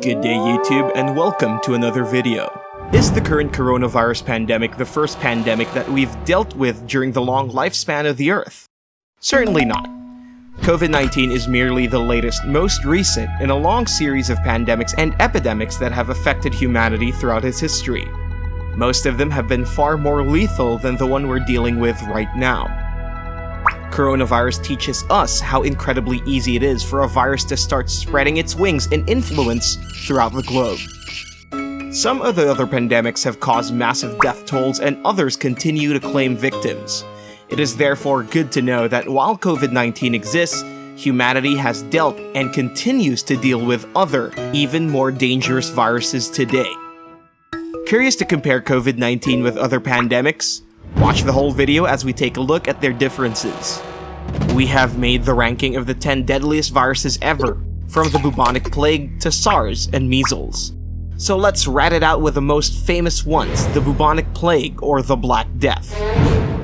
Good day YouTube, and welcome to another video. Is the current coronavirus pandemic the first pandemic that we've dealt with during the long lifespan of the Earth? Certainly not. COVID-19 is merely the latest, most recent in a long series of pandemics and epidemics that have affected humanity throughout its history. Most of them have been far more lethal than the one we're dealing with right now. Coronavirus teaches us how incredibly easy it is for a virus to start spreading its wings and influence throughout the globe. Some of the other pandemics have caused massive death tolls, and others continue to claim victims. It is therefore good to know that while COVID-19 exists, humanity has dealt and continues to deal with other, even more dangerous viruses today. Curious to compare COVID-19 with other pandemics? Watch the whole video as we take a look at their differences. We have made the ranking of the 10 deadliest viruses ever, from the bubonic plague to SARS and measles. So let's rat it out with the most famous ones, the bubonic plague or the Black Death.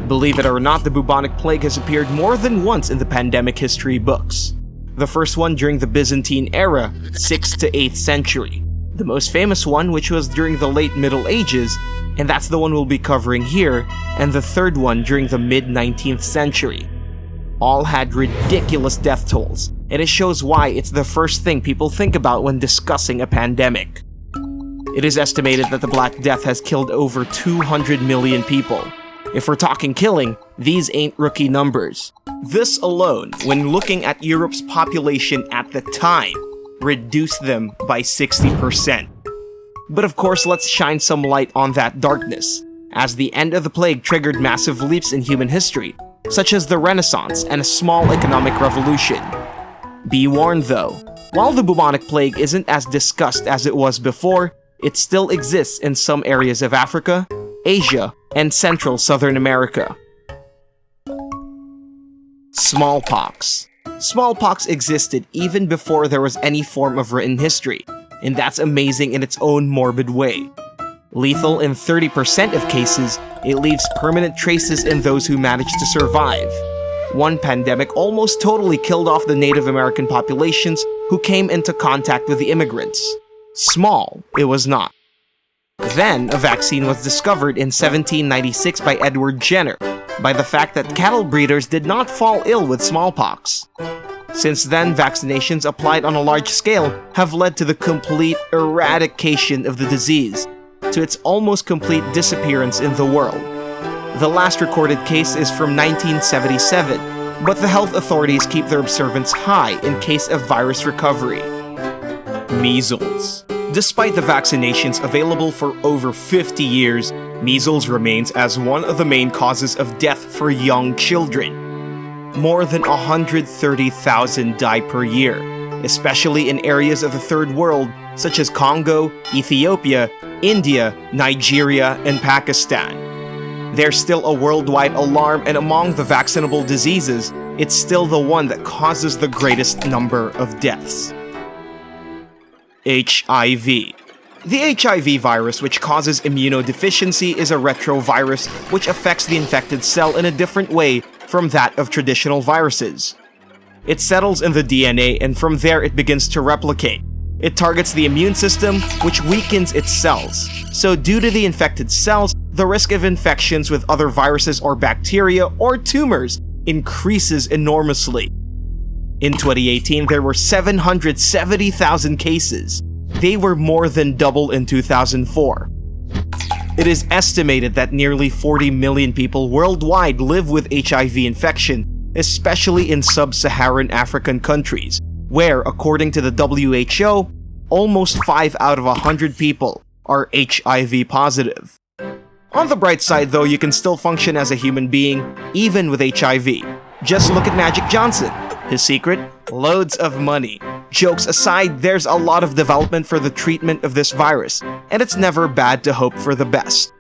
Believe it or not, the bubonic plague has appeared more than once in the pandemic history books. The first one during the Byzantine era, 6th to 8th century. The most famous one, which was during the late Middle Ages, and that's the one we'll be covering here, and the third one during the mid-19th century. All had ridiculous death tolls, and it shows why it's the first thing people think about when discussing a pandemic. It is estimated that the Black Death has killed over 200 million people. If we're talking killing, these ain't rookie numbers. This alone, when looking at Europe's population at the time, reduced them by 60%. But of course, let's shine some light on that darkness, as the end of the plague triggered massive leaps in human history, such as the Renaissance and a small economic revolution. Be warned though, while the bubonic plague isn't as discussed as it was before, it still exists in some areas of Africa, Asia, and Central Southern America. Smallpox. Smallpox existed even before there was any form of written history, and that's amazing in its own morbid way. Lethal in 30% of cases, it leaves permanent traces in those who manage to survive. One pandemic almost totally killed off the Native American populations who came into contact with the immigrants. Small, it was not. Then, a vaccine was discovered in 1796 by Edward Jenner, by the fact that cattle breeders did not fall ill with smallpox. Since then, vaccinations applied on a large scale have led to the complete eradication of the disease, to its almost complete disappearance in the world. The last recorded case is from 1977, but the health authorities keep their observance high in case of virus recovery. Measles. Despite the vaccinations available for over 50 years, measles remains as one of the main causes of death for young children. More than 130,000 die per year, especially in areas of the Third World such as Congo, Ethiopia, India, Nigeria, and Pakistan. There's still a worldwide alarm, and among the vaccinable diseases, it's still the one that causes the greatest number of deaths. HIV. The HIV virus, which causes immunodeficiency, is a retrovirus which affects the infected cell in a different way from that of traditional viruses. It settles in the DNA, and from there it begins to replicate. It targets the immune system, which weakens its cells. So due to the infected cells, the risk of infections with other viruses or bacteria or tumors increases enormously. In 2018, there were 770,000 cases. They were more than double in 2004. It is estimated that nearly 40 million people worldwide live with HIV infection, especially in sub-Saharan African countries, where, according to the WHO, almost 5 out of 100 people are HIV positive. On the bright side though, you can still function as a human being, even with HIV. Just look at Magic Johnson. His secret? Loads of money. Jokes aside, there's a lot of development for the treatment of this virus, and it's never bad to hope for the best.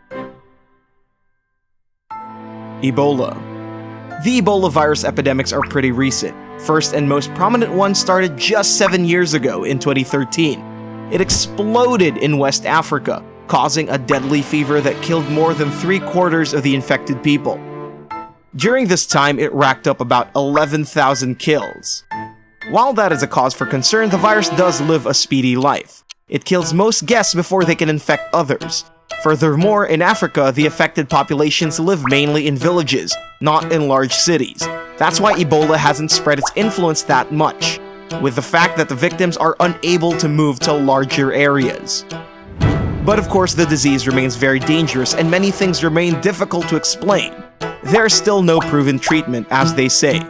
Ebola. The Ebola virus epidemics are pretty recent. First and most prominent one started just 7 years ago in 2013. It exploded in West Africa, causing a deadly fever that killed more than 3/4 of the infected people. During this time, it racked up about 11,000 kills. While that is a cause for concern, the virus does live a speedy life. It kills most guests before they can infect others. Furthermore, in Africa, the affected populations live mainly in villages, not in large cities. That's why Ebola hasn't spread its influence that much, with the fact that the victims are unable to move to larger areas. But of course, the disease remains very dangerous and many things remain difficult to explain. There's still no proven treatment, as they say.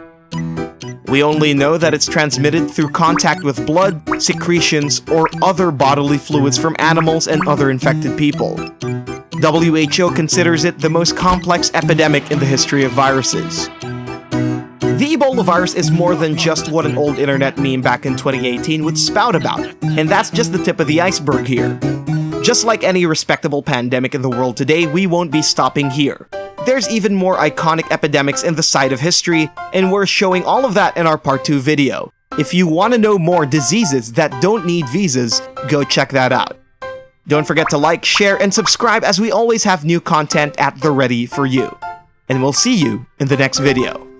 We only know that it's transmitted through contact with blood, secretions, or other bodily fluids from animals and other infected people. WHO considers it the most complex epidemic in the history of viruses. The Ebola virus is more than just what an old internet meme back in 2018 would spout about, and that's just the tip of the iceberg here. Just like any respectable pandemic in the world today, we won't be stopping here. There's even more iconic epidemics in the side of history, and we're showing all of that in our part 2 video. If you want to know more diseases that don't need visas, go check that out. Don't forget to like, share, and subscribe as we always have new content at the ready for you. And we'll see you in the next video.